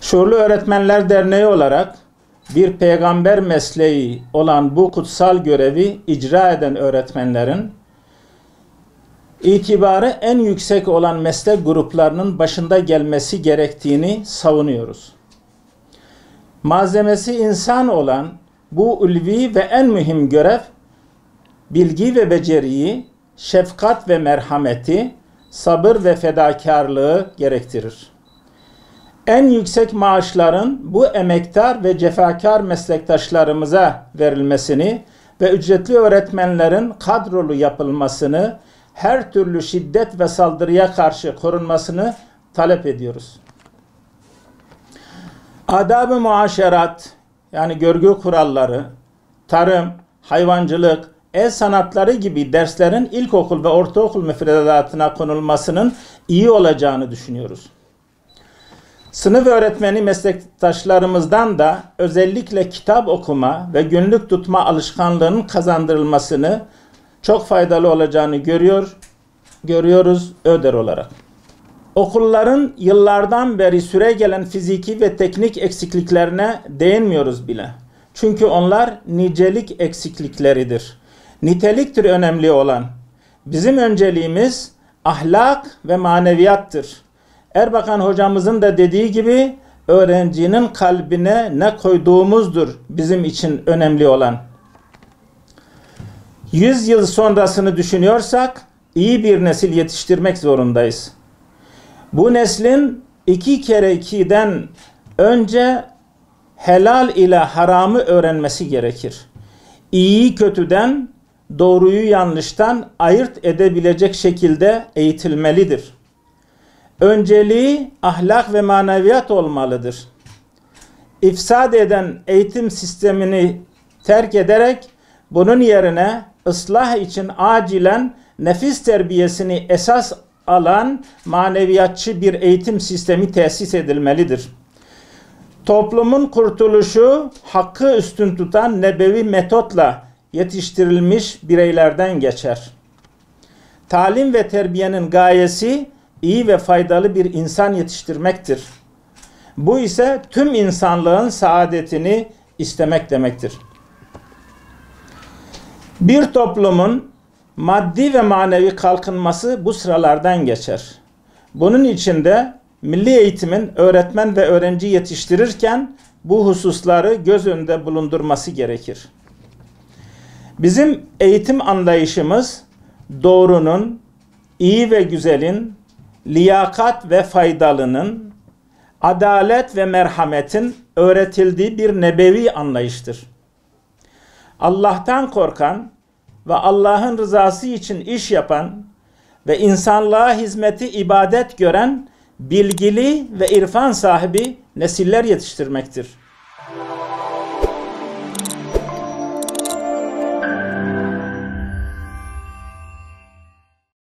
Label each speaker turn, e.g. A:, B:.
A: Şuurlu Öğretmenler Derneği olarak bir peygamber mesleği olan bu kutsal görevi icra eden öğretmenlerin itibarı en yüksek olan meslek gruplarının başında gelmesi gerektiğini savunuyoruz. Malzemesi insan olan bu ulvi ve en mühim görev, bilgi ve beceriyi, şefkat ve merhameti, sabır ve fedakarlığı gerektirir. En yüksek maaşların bu emektar ve cefakar meslektaşlarımıza verilmesini ve ücretli öğretmenlerin kadrolu yapılmasını, her türlü şiddet ve saldırıya karşı korunmasını talep ediyoruz. Adab-ı muaşerat, yani görgü kuralları, tarım, hayvancılık, el sanatları gibi derslerin ilkokul ve ortaokul müfredatına konulmasının iyi olacağını düşünüyoruz. Sınıf öğretmeni meslektaşlarımızdan da özellikle kitap okuma ve günlük tutma alışkanlığının kazandırılmasını çok faydalı olacağını görüyoruz ÖDER olarak. Okulların yıllardan beri süregelen fiziki ve teknik eksikliklerine değinmiyoruz bile. Çünkü onlar nicelik eksiklikleridir. Niteliktir önemli olan. Bizim önceliğimiz ahlak ve maneviyattır. Erbakan hocamızın da dediği gibi öğrencinin kalbine ne koyduğumuzdur bizim için önemli olan. 100 yıl sonrasını düşünüyorsak iyi bir nesil yetiştirmek zorundayız. Bu neslin 2 kere 2'den önce helal ile haramı öğrenmesi gerekir. İyiyi kötüden, doğruyu yanlıştan ayırt edebilecek şekilde eğitilmelidir. Önceliği ahlak ve maneviyat olmalıdır. İfsad eden eğitim sistemini terk ederek bunun yerine ıslah için acilen nefis terbiyesini esas alan maneviyatçı bir eğitim sistemi tesis edilmelidir. Toplumun kurtuluşu hakkı üstün tutan nebevi metotla yetiştirilmiş bireylerden geçer. Talim ve terbiyenin gayesi iyi ve faydalı bir insan yetiştirmektir. Bu ise tüm insanlığın saadetini istemek demektir. Bir toplumun maddi ve manevi kalkınması bu sıralardan geçer. Bunun için de milli eğitimin öğretmen ve öğrenci yetiştirirken bu hususları göz önünde bulundurması gerekir. Bizim eğitim anlayışımız doğrunun, iyi ve güzelin, liyakat ve faydalının, adalet ve merhametin öğretildiği bir nebevi anlayıştır. Allah'tan korkan ve Allah'ın rızası için iş yapan ve insanlığa hizmeti ibadet gören bilgili ve irfan sahibi nesiller yetiştirmektir.